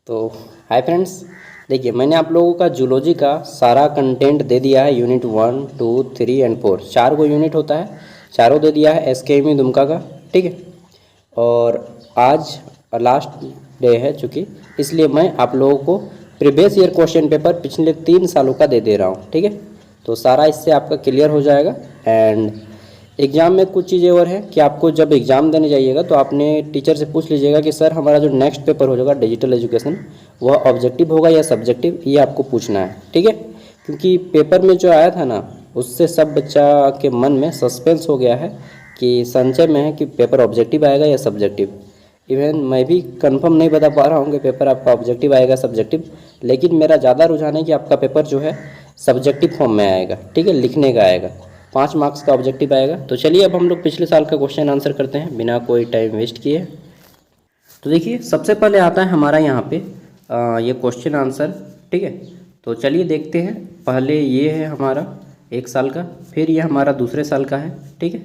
तो hi friends, देखिए मैंने आप लोगों का जूलॉजी का सारा कंटेंट दे दिया है। यूनिट 1, 2, 3 एंड 4 चार को यूनिट होता है, चारों दे दिया है एसकेएमई दुमका का। ठीक है, और आज लास्ट डे है चूँकि, इसलिए मैं आप लोगों को प्रीवियस ईयर क्वेश्चन पेपर पिछले 3 सालों का दे दे रहा हूँ। ठीक है, तो सारा इससे आपका क्लियर हो जाएगा। एंड एग्ज़ाम में कुछ चीज़ें और हैं कि आपको जब एग्ज़ाम देने जाइएगा तो आपने टीचर से पूछ लीजिएगा कि सर हमारा जो नेक्स्ट पेपर हो जाएगा डिजिटल एजुकेशन, वह ऑब्जेक्टिव होगा या सब्जेक्टिव, ये आपको पूछना है। ठीक है, क्योंकि पेपर में जो आया था ना, उससे सब बच्चा के मन में सस्पेंस हो गया है कि संशय में है कि पेपर ऑब्जेक्टिव आएगा या सब्जेक्टिव। इवन मैं भी कंफर्म नहीं बता पा रहा हूँ कि पेपर आपका ऑब्जेक्टिव आएगा सब्जेक्टिव, लेकिन मेरा ज़्यादा रुझान है कि आपका पेपर जो है सब्जेक्टिव फॉर्म में आएगा। ठीक है, लिखने का आएगा, 5 मार्क्स का ऑब्जेक्टिव आएगा। तो चलिए अब हम लोग पिछले साल का क्वेश्चन आंसर करते हैं बिना कोई टाइम वेस्ट किए। तो देखिए सबसे पहले आता है हमारा यहाँ पे ये क्वेश्चन आंसर। ठीक है, तो चलिए देखते हैं। पहले ये है हमारा 1 साल का, फिर ये हमारा दूसरे साल का है। ठीक है,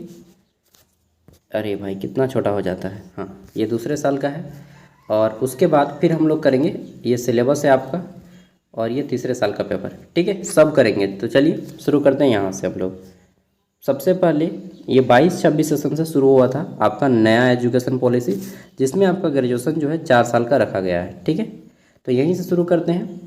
अरे भाई कितना छोटा हो जाता है। हाँ, ये दूसरे साल का है, और उसके बाद फिर हम लोग करेंगे, ये सिलेबस है आपका, और ये तीसरे साल का पेपर। ठीक है, सब करेंगे। तो चलिए शुरू करते हैं यहाँ से हम लोग। सबसे पहले ये 22-26 सेशन से शुरू हुआ था आपका नया एजुकेशन पॉलिसी, जिसमें आपका ग्रेजुएशन जो है 4 साल का रखा गया है। ठीक है, तो यहीं से शुरू करते हैं।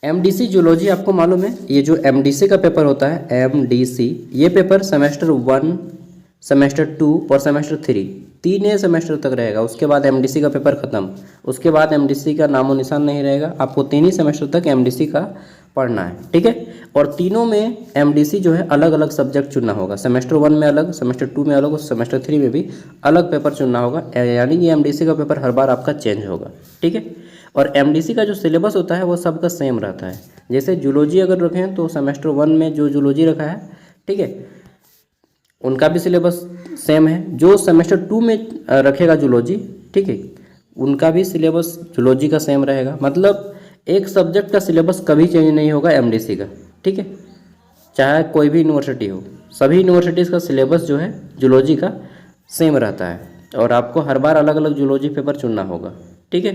एमडीसी जूलॉजी आपको मालूम है, ये जो एमडीसी का पेपर होता है एमडीसी, ये पेपर सेमेस्टर 1, सेमेस्टर 2 और सेमेस्टर 3 तीन सेमेस्टर तक रहेगा। उसके बाद एमडीसी का पेपर ख़त्म, उसके बाद एमडीसी का नामो निशान नहीं रहेगा। आपको 3 ही सेमेस्टर तक एमडीसी का पढ़ना है। ठीक है, और तीनों में एमडीसी जो है अलग अलग सब्जेक्ट चुनना होगा। सेमेस्टर 1 में अलग, सेमेस्टर 2 में अलग और सेमेस्टर 3 में भी अलग पेपर चुनना होगा। यानी कि एमडीसी का पेपर हर बार आपका चेंज होगा। ठीक है, और एमडीसी का जो सिलेबस होता है वो सबका सेम रहता है। जैसे जूलॉजी अगर रखें तो सेमेस्टर 1 में जो जूलॉजी रखा है, ठीक है, उनका भी सिलेबस सेम है। जो सेमेस्टर 2 में रखेगा जूलॉजी, ठीक है, उनका भी सिलेबस जूलॉजी का सेम रहेगा। मतलब एक सब्जेक्ट का सिलेबस कभी चेंज नहीं होगा एमडीसी का। ठीक है, चाहे कोई भी यूनिवर्सिटी हो, सभी यूनिवर्सिटीज़ का सिलेबस जो है जूलॉजी का सेम रहता है, और आपको हर बार अलग अलग जूलॉजी पेपर चुनना होगा। ठीक है,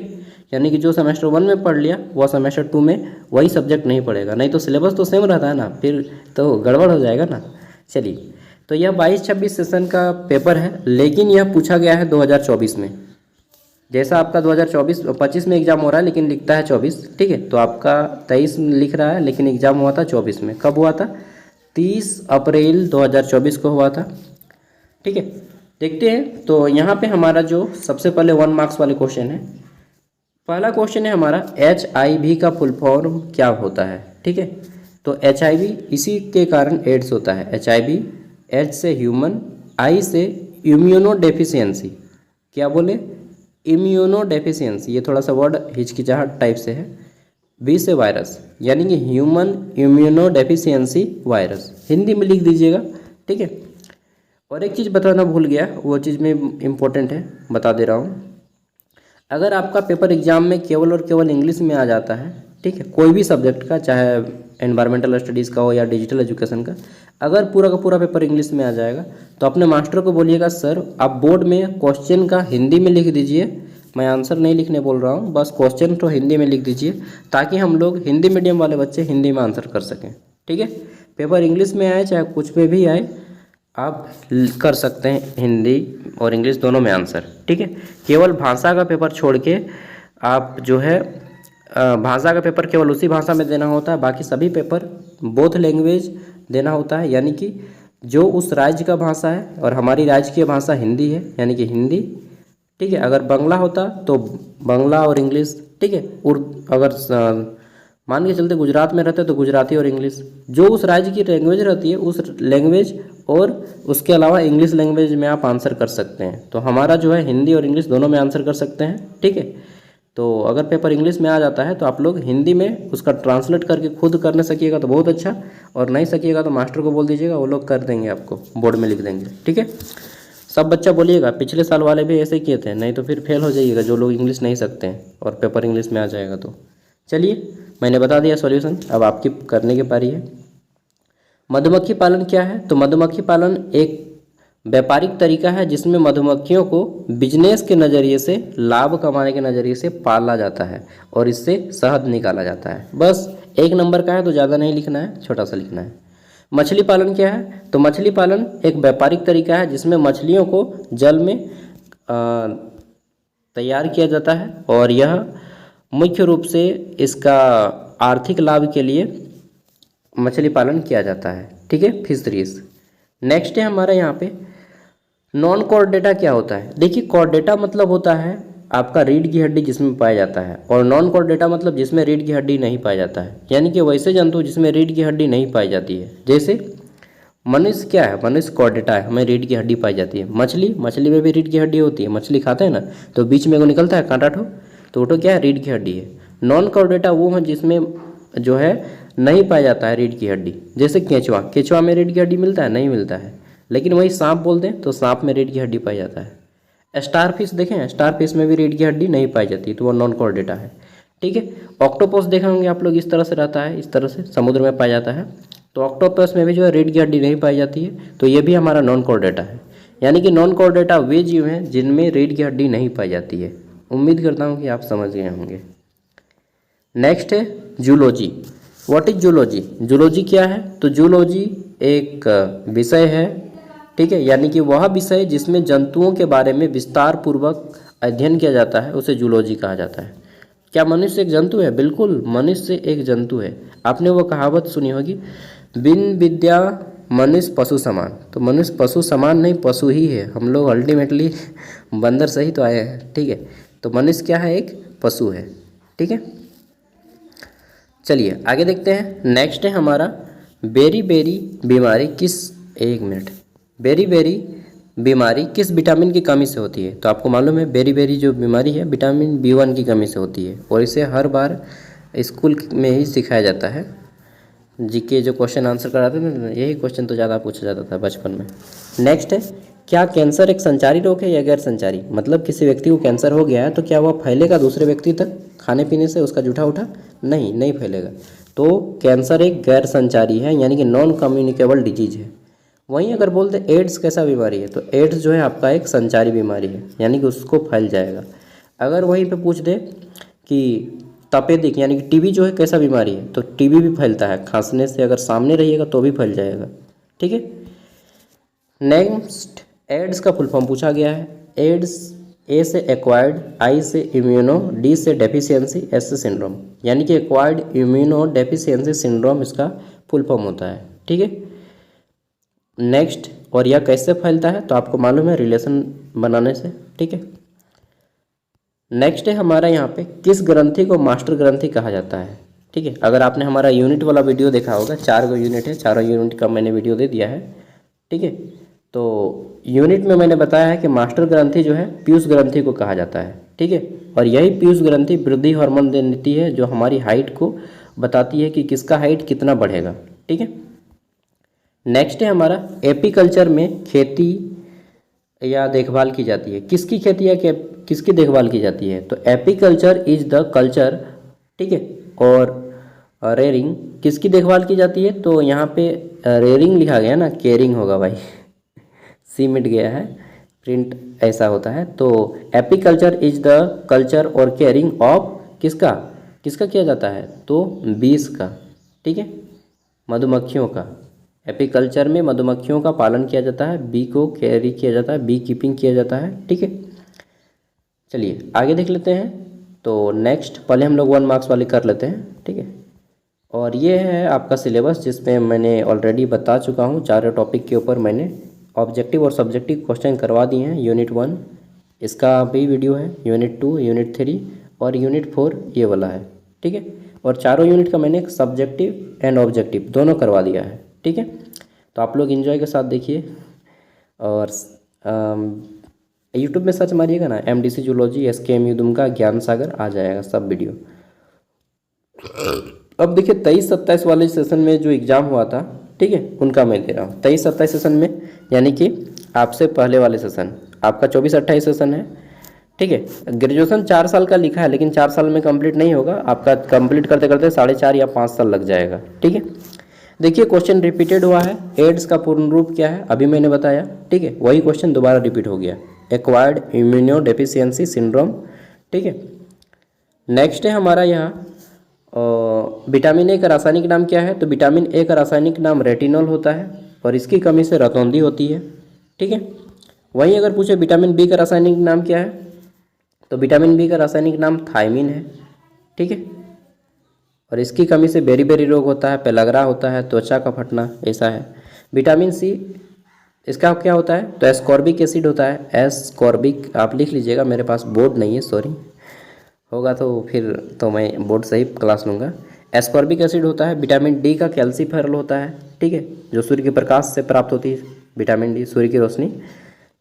यानी कि जो सेमेस्टर 1 में पढ़ लिया वह सेमेस्टर 2 में वही सब्जेक्ट नहीं पढ़ेगा। नहीं तो सिलेबस तो सेम रहता है ना, फिर तो गड़बड़ हो जाएगा ना। चलिए, तो यह 22-26 सेशन का पेपर है, लेकिन यह पूछा गया है 2024 में। जैसा आपका 2024-25 में एग्ज़ाम हो रहा है, लेकिन लिखता है 24। ठीक है, तो आपका 23 लिख रहा है, लेकिन एग्ज़ाम हुआ था 24 में। कब हुआ था? 30 अप्रैल 2024 को हुआ था। ठीक है, देखते हैं। तो यहाँ पे हमारा जो सबसे पहले 1 मार्क्स वाले क्वेश्चन है, पहला क्वेश्चन है हमारा HIV का फुल फॉर्म क्या होता है। ठीक है, तो HIV इसी के कारण एड्स होता है। HIV, H से ह्यूमन, I से इम्यूनो डेफिशिएंसी, क्या बोले? इम्यूनो डेफिशिएंसी, ये थोड़ा सा वर्ड हिचकिचाहट टाइप से है। V से वायरस, यानी कि human immuno deficiency virus, Hindi में लिख दीजिएगा। ठीक है, और एक चीज़ बताना भूल गया, वो चीज़ में इम्पोर्टेंट है, बता दे रहा हूँ। अगर आपका पेपर एग्जाम में केवल और केवल इंग्लिश में आ जाता है, ठीक है, कोई भी सब्जेक्ट का, चाहे एनवायरमेंटल स्टडीज़ का हो या डिजिटल एजुकेशन का, अगर पूरा का पूरा पेपर इंग्लिश में आ जाएगा तो अपने मास्टर को बोलिएगा सर आप बोर्ड में क्वेश्चन का हिंदी में लिख दीजिए, मैं आंसर नहीं लिखने बोल रहा हूँ, बस क्वेश्चन तो हिंदी में लिख दीजिए, ताकि हम लोग हिंदी मीडियम वाले बच्चे हिंदी में आंसर कर सकें। ठीक है, पेपर इंग्लिश में आए चाहे कुछ में भी आए, आप कर सकते हैं हिंदी और इंग्लिश दोनों में आंसर। ठीक है, केवल भाषा का पेपर छोड़ के आप जो है भाषा का पेपर केवल उसी भाषा में देना होता है, बाकी सभी पेपर बोथ लैंग्वेज देना होता है। यानी कि जो उस राज्य का भाषा है, और हमारी राज्य की भाषा हिंदी है, यानी कि हिंदी। ठीक है, अगर बांग्ला होता तो बांग्ला और इंग्लिश। ठीक है, अगर मान के चलते गुजरात में रहते तो गुजराती और इंग्लिश, जो उस राज्य की लैंग्वेज रहती है उस लैंग्वेज, और उसके अलावा इंग्लिश लैंग्वेज में आप आंसर कर सकते हैं। तो हमारा जो है हिंदी और इंग्लिश दोनों में आंसर कर सकते हैं। ठीक है, तो अगर पेपर इंग्लिश में आ जाता है तो आप लोग हिंदी में उसका ट्रांसलेट करके खुद करने सकिएगा तो बहुत अच्छा, और नहीं सकिएगा तो मास्टर को बोल दीजिएगा, वो लोग कर देंगे, आपको बोर्ड में लिख देंगे। ठीक है, सब बच्चा बोलिएगा, पिछले साल वाले भी ऐसे ही किए थे, नहीं तो फिर फेल हो जाइएगा जो लोग इंग्लिश नहीं सकते हैं और पेपर इंग्लिश में आ जाएगा तो। चलिए, मैंने बता दिया सॉल्यूशन, अब आपकी करने की पारी है। मधुमक्खी पालन क्या है? तो मधुमक्खी पालन एक व्यापारिक तरीका है जिसमें मधुमक्खियों को बिजनेस के नज़रिए से, लाभ कमाने के नज़रिए से पाला जाता है और इससे शहद निकाला जाता है। बस 1 नंबर का है तो ज़्यादा नहीं लिखना है, छोटा सा लिखना है। मछली पालन क्या है? तो मछली पालन एक व्यापारिक तरीका है जिसमें मछलियों को जल में तैयार किया जाता है और यह मुख्य रूप से इसका आर्थिक लाभ के लिए मछली पालन किया जाता है। ठीक है, फिशरीज। नेक्स्ट है हमारा यहाँ पे नॉन कॉर्डेटा क्या होता है? देखिए, कॉर्डेटा मतलब होता है आपका रीढ़ की हड्डी जिसमें पाया जाता है, और नॉन कॉर्डेटा मतलब जिसमें रीढ़ की हड्डी नहीं पाया जाता है, यानी कि वैसे जंतु जिसमें रीढ़ की हड्डी नहीं पाई जाती है। जैसे मनुष्य क्या है? मनुष्य कॉर्डेटा है, हमें रीढ़ की हड्डी पाई जाती है। मछली में भी रीढ़ की हड्डी होती है, मछली खाते हैं ना, तो बीच में वो निकलता है कांटा ठो, तो वो क्या है? रीढ़ की हड्डी है। नॉन कॉर्डेटा वो है जिसमें जो है नहीं पाया जाता है रीढ़ की हड्डी। जैसे केंचुआ में रीढ़ की हड्डी मिलता है? नहीं मिलता है। लेकिन वही सांप बोलते हैं तो सांप में रीढ़ की हड्डी पाई जाता है। स्टार फिश देखें, स्टार फिश में भी रीढ़ की हड्डी नहीं पाई जाती, तो वो नॉन कॉर्डेटा है। ठीक है। ऑक्टोपस देखे होंगे आप लोग, इस तरह से रहता है, इस तरह से समुद्र में पाया जाता है। तो ऑक्टोपस में भी जो है रीढ़ की हड्डी नहीं पाई जाती है, तो ये भी हमारा नॉन कॉर्डेटा है। यानी कि नॉन कॉर्डेटा वे जीव हैं जिनमें रीढ़ की हड्डी नहीं पाई जाती है। उम्मीद करता हूँ कि आप समझ गए होंगे। नेक्स्ट है zoology. What is zoology? Zoology क्या है? तो जूलॉजी एक विषय है, ठीक है, यानी कि वह विषय जिसमें जंतुओं के बारे में विस्तार पूर्वक अध्ययन किया जाता है, उसे जूलॉजी कहा जाता है। क्या मनुष्य एक जंतु है? बिल्कुल, मनुष्य एक जंतु है। आपने वो कहावत सुनी होगी, बिन विद्या मनुष्य पशु समान। तो मनुष्य पशु समान नहीं, पशु ही है। हम लोग अल्टीमेटली बंदर से ही तो आए हैं। ठीक है, तो मनुष्य क्या है? एक पशु है। ठीक है, चलिए आगे देखते हैं। नेक्स्ट है हमारा बेरी बेरी बीमारी बेरी बेरी बीमारी किस विटामिन की कमी से होती है? तो आपको मालूम है बेरी बेरी जो बीमारी है विटामिन B1 की कमी से होती है, और इसे हर बार स्कूल में ही सिखाया जाता है। जीके जो क्वेश्चन आंसर कराते थे ना, यही क्वेश्चन तो ज़्यादा पूछा जाता था बचपन में। नेक्स्ट है, क्या कैंसर एक संचारी रोग है या गैर संचारी? मतलब किसी व्यक्ति को कैंसर हो गया है तो क्या वह फैलेगा दूसरे व्यक्ति तक खाने पीने से, उसका जूठा उठा? नहीं फैलेगा। तो कैंसर एक गैर संचारी है, यानी कि नॉन कम्युनिकेबल डिजीज है। वहीं अगर बोलते एड्स कैसा बीमारी है, तो एड्स जो है आपका एक संचारी बीमारी है, यानी कि उसको फैल जाएगा। अगर वहीं पे पूछ दे कि तपेदिक यानी कि टीबी जो है कैसा बीमारी है, तो टीबी भी फैलता है, खांसने से अगर सामने रहिएगा तो भी फैल जाएगा। ठीक है। नेक्स्ट, एड्स का फुल फॉर्म पूछा गया है। एड्स ए से एक्वायर्ड, आई से इम्यूनो, डी से डेफिशिएंसी, एस से सिंड्रोम, यानी कि एक्वायर्ड इम्यूनो डेफिशिएंसी सिंड्रोम इसका फुल फॉर्म होता है। ठीक है। नेक्स्ट, और यह कैसे फैलता है? तो आपको मालूम है, रिलेशन बनाने से। ठीक है। नेक्स्ट है हमारा यहाँ पे किस ग्रंथि को मास्टर ग्रंथि कहा जाता है? ठीक है, अगर आपने हमारा यूनिट वाला वीडियो देखा होगा, 4 यूनिट है, चारों यूनिट का मैंने वीडियो दे दिया है। ठीक है, तो यूनिट में मैंने बताया है कि मास्टर ग्रंथि जो है पीयूष ग्रंथि को कहा जाता है। ठीक है, और यही पीयूष ग्रंथि वृद्धि हार्मोन देती है, जो हमारी हाइट को बताती है कि किसका हाइट कितना बढ़ेगा। ठीक है। नेक्स्ट है हमारा एपीकल्चर में खेती या देखभाल की जाती है। किसकी खेती या किसकी देखभाल की जाती है? तो एपीकल्चर इज द कल्चर। ठीक है, और रेयरिंग किसकी देखभाल की जाती है? तो यहाँ पे रेयरिंग लिखा गया ना, केयरिंग होगा भाई सी मिट गया है, प्रिंट ऐसा होता है। तो एपीकल्चर इज द कल्चर और केयरिंग ऑफ किसका किया जाता है? तो बीस का। ठीक है, मधुमक्खियों का। एपीकल्चर में मधुमक्खियों का पालन किया जाता है, बी को कैरी किया जाता है, बी कीपिंग किया जाता है। ठीक है, चलिए आगे देख लेते हैं। तो नेक्स्ट पहले हम लोग 1 मार्क्स वाले कर लेते हैं। ठीक है, और ये है आपका सिलेबस, जिसमें मैंने ऑलरेडी बता चुका हूँ। 4 टॉपिक के ऊपर मैंने ऑब्जेक्टिव और सब्जेक्टिव क्वेश्चन करवा दिए हैं। यूनिट 1 इसका भी वीडियो है, यूनिट 2, यूनिट 3 और यूनिट 4 ये वाला है। ठीक है, और चारों यूनिट का मैंने सब्जेक्टिव एंड ऑब्जेक्टिव दोनों करवा दिया है। ठीक है, तो आप लोग एंजॉय के साथ देखिए, और यूट्यूब में सर्च मारिएगा ना, MDC जूलॉजी, SKMU दुमका, ज्ञान सागर, आ जाएगा सब वीडियो। अब देखिए 23-27 वाले सेशन में जो एग्ज़ाम हुआ था, ठीक है, उनका मैं दे रहा हूँ। 23-27 सेशन में, यानी कि आपसे पहले वाले सेशन, आपका 24-28 सेशन है। ठीक है, ग्रेजुएशन 4 साल का लिखा है, लेकिन 4 साल में कंप्लीट नहीं होगा आपका, कंप्लीट करते करते 4.5 या 5 साल लग जाएगा। ठीक है, देखिए क्वेश्चन रिपीटेड हुआ है। एड्स का पूर्ण रूप क्या है अभी मैंने बताया, ठीक है, वही क्वेश्चन दोबारा रिपीट हो गया, एक्वायर्ड इम्यूनो डेफिशिएंसी सिंड्रोम, ठीक है। नेक्स्ट है हमारा यहाँ विटामिन ए का रासायनिक नाम क्या है, तो विटामिन ए का रासायनिक नाम रेटिनॉल होता है और इसकी कमी से रतौंधी होती है, ठीक है। वहीं अगर पूछे विटामिन बी का रासायनिक नाम क्या है, तो विटामिन बी का रासायनिक नाम थायमिन है, ठीक है, और इसकी कमी से बेरी रोग होता है, पेलाग्रा होता है, त्वचा का फटना, ऐसा है। विटामिन सी इसका क्या होता है, तो एस्कॉर्बिक एसिड होता है, एस्कॉर्बिक आप लिख लीजिएगा, मेरे पास बोर्ड नहीं है, सॉरी, होगा तो फिर तो मैं बोर्ड से ही क्लास लूँगा। एस्कॉर्बिक एसिड होता है। विटामिन डी का कैल्सीफेरल होता है, ठीक है, जो सूर्य के प्रकाश से प्राप्त होती है विटामिन डी, सूर्य की रोशनी,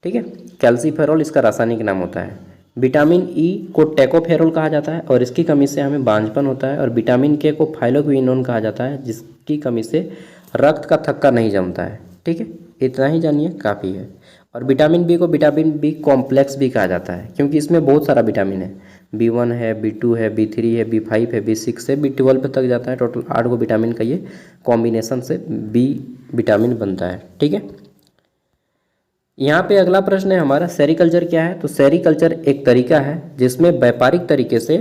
ठीक है, कैल्सीफेरल इसका रासायनिक नाम होता है। विटामिन ई को टेकोफेरल कहा जाता है और इसकी कमी से हमें बांझपन होता है। और विटामिन के को फाइलोक्विनोन कहा जाता है, जिसकी कमी से रक्त का थक्का नहीं जमता है, ठीक है, इतना ही जानिए काफ़ी है। और विटामिन बी को विटामिन बी कॉम्प्लेक्स भी कहा जाता है, क्योंकि इसमें बहुत सारा विटामिन है, B1 है, B2 है, B3 है, B5 है, B6 है, B12 तक जाता है। टोटल 8 को विटामिन का ये कॉम्बिनेशन से बी विटामिन बनता है, ठीक है। यहाँ पे अगला प्रश्न है हमारा, सेरीकल्चर क्या है, तो सेरीकल्चर एक तरीका है जिसमें व्यापारिक तरीके से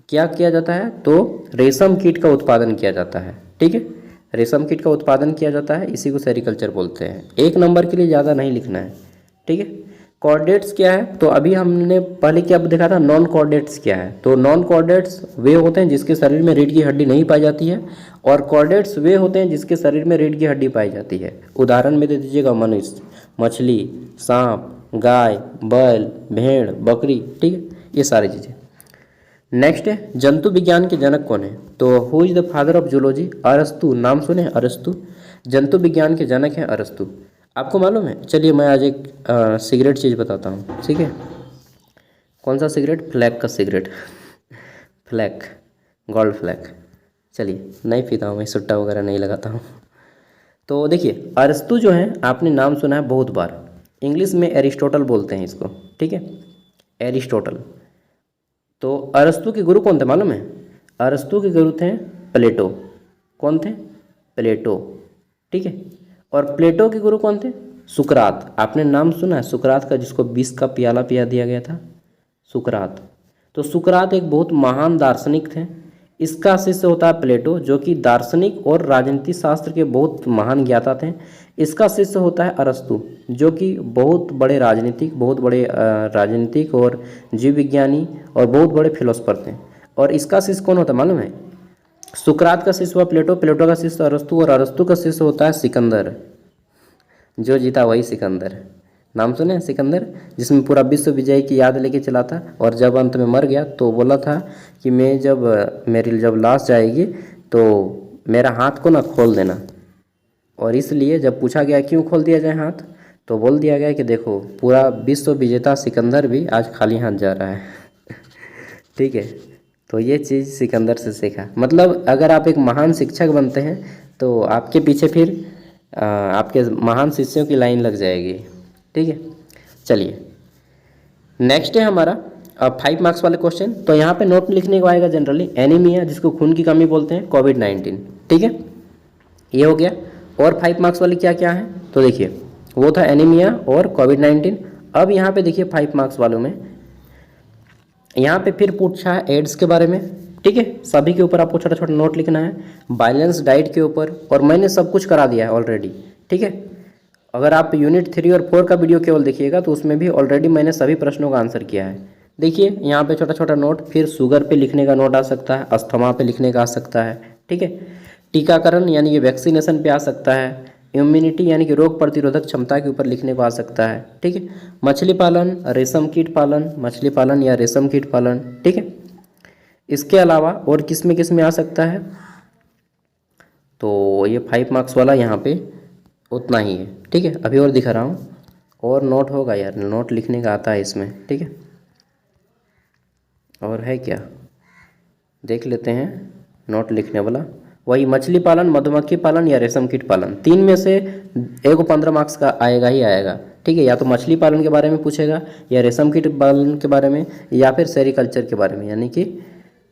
क्या किया जाता है, तो रेशम कीट का उत्पादन किया जाता है, ठीक है, रेशम कीट का उत्पादन किया जाता है, इसी को सेरीकल्चर बोलते हैं। 1 नंबर के लिए ज़्यादा नहीं लिखना है, ठीक है। कॉर्डेट्स क्या है, तो अभी हमने पहले क्या देखा था, नॉन कॉर्डेट्स क्या है, तो नॉन कॉर्डेट्स वे होते हैं जिसके शरीर में रीढ़ की हड्डी नहीं पाई जाती है, और कॉर्डेट्स वे होते हैं जिसके शरीर में रीढ़ की हड्डी पाई जाती है। उदाहरण में दे दीजिएगा, मनुष्य, मछली, सांप, गाय, बैल, भेड़, बकरी, ठीक है, ये सारी चीज़ें। नेक्स्ट है, जंतु विज्ञान के जनक कौन है, तो who is the father of zoology, अरस्तु, नाम सुने, अरस्तु, जंतु विज्ञान के जनक हैं अरस्तु। आपको मालूम है, चलिए मैं आज एक सिगरेट चीज़ बताता हूँ, ठीक है। कौन सा सिगरेट, फ्लैग का सिगरेट, फ्लैग, गोल्ड फ्लैग। चलिए, नहीं पीता हूँ मैं, सुट्टा वगैरह नहीं लगाता हूँ। तो देखिए, अरस्तु जो है आपने नाम सुना है बहुत बार, इंग्लिश में एरिस्टोटल बोलते हैं इसको, ठीक है, एरिस्टोटल। तो अरस्तु के गुरु कौन थे मालूम है, अरस्तु के गुरु थे प्लेटो। कौन थे, प्लेटो, ठीक है। और प्लेटो के गुरु कौन थे, सुकरात। आपने नाम सुना है सुकरात का, जिसको 20 का प्याला पिया दिया गया था, सुकरात। तो सुकरात एक बहुत महान दार्शनिक थे। इसका शिष्य होता है प्लेटो, जो कि दार्शनिक और राजनीति शास्त्र के बहुत महान ज्ञाता थे। इसका शिष्य होता है अरस्तु, जो कि बहुत बड़े राजनीतिक और जीव विज्ञानी और बहुत बड़े फिलोसफर थे। और इसका शिष्य कौन होता है मालूम है, सुकरात का शिष्य हुआ प्लेटो, प्लेटो का शिष्य अरस्तु, और अरस्तु का शिष्य होता है सिकंदर। जो जीता वही सिकंदर, नाम सुने सिकंदर, जिसमें पूरा विश्व विजय की याद लेके चला था, और जब अंत में मर गया तो बोला था कि मैं मेरी जब लाश जाएगी तो मेरा हाथ को ना खोल देना। और इसलिए जब पूछा गया क्यों खोल दिया जाए हाथ, तो बोल दिया गया कि देखो पूरा विश्व विजेता सिकंदर भी आज खाली हाथ जा रहा है ठीक है। तो ये चीज़ सिकंदर से सीखा। मतलब अगर आप एक महान शिक्षक बनते हैं तो आपके पीछे फिर आपके महान शिष्यों की लाइन लग जाएगी, ठीक है। चलिए नेक्स्ट है हमारा 5 मार्क्स वाले क्वेश्चन। तो यहाँ पे नोट लिखने को आएगा जनरली एनीमिया, जिसको खून की कमी बोलते हैं, कोविड-19, ठीक है, ये हो गया। और 5 मार्क्स वाले क्या क्या हैं, तो देखिए वो था एनीमिया और कोविड-19। अब यहाँ पे देखिए 5 मार्क्स वालों में यहाँ पे फिर पूछा है एड्स के बारे में, ठीक है। सभी के ऊपर आपको छोटा छोटा नोट लिखना है, बैलेंस डाइट के ऊपर, और मैंने सब कुछ करा दिया है ऑलरेडी, ठीक है। अगर आप यूनिट 3 और 4 का वीडियो केवल देखिएगा तो उसमें भी ऑलरेडी मैंने सभी प्रश्नों का आंसर किया है। देखिए यहाँ पे छोटा छोटा नोट, फिर शुगर पे लिखने का नोट आ सकता है, अस्थमा पे लिखने का आ सकता है, ठीक है। टीकाकरण यानी कि वैक्सीनेशन पे आ सकता है, इम्यूनिटी यानी कि रोग प्रतिरोधक क्षमता के ऊपर लिखने को आ सकता है, ठीक है। मछली पालन, रेशम कीट पालन, मछली पालन या रेशम कीट पालन, ठीक है। इसके अलावा और किस में आ सकता है, तो ये 5 मार्क्स वाला यहाँ पे उतना ही है, ठीक है। अभी और दिखा रहा हूँ, और नोट होगा यार, नोट लिखने का आता है इसमें, ठीक है। और है क्या, देख लेते हैं नोट लिखने वाला। वही मछली पालन, मधुमक्खी पालन या रेशम कीट पालन, 3 में से एक 15 मार्क्स का आएगा ही आएगा, ठीक है। या तो मछली पालन के बारे में पूछेगा, या रेशम कीट पालन के बारे में, या फिर सेरीकल्चर के बारे में, यानी कि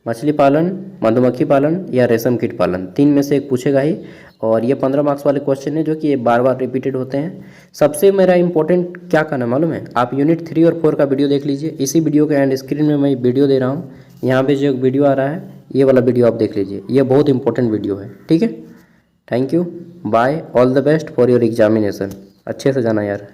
मछली पालन, मधुमक्खी पालन या रेशम कीट पालन, 3 में से एक पूछेगा ही। और ये 15 मार्क्स वाले क्वेश्चन है जो कि ये बार बार रिपीटेड होते हैं। सबसे मेरा इंपॉर्टेंट क्या करना है मालूम है, आप यूनिट 3 और 4 का वीडियो देख लीजिए। इसी वीडियो के एंड स्क्रीन में मैं वीडियो दे रहा हूँ, यहाँ पे जो वीडियो आ रहा है ये वाला वीडियो आप देख लीजिए, ये बहुत इंपॉर्टेंट वीडियो है। ठीक है, thank you, bye, all the best for your examination. अच्छे से जाना यार।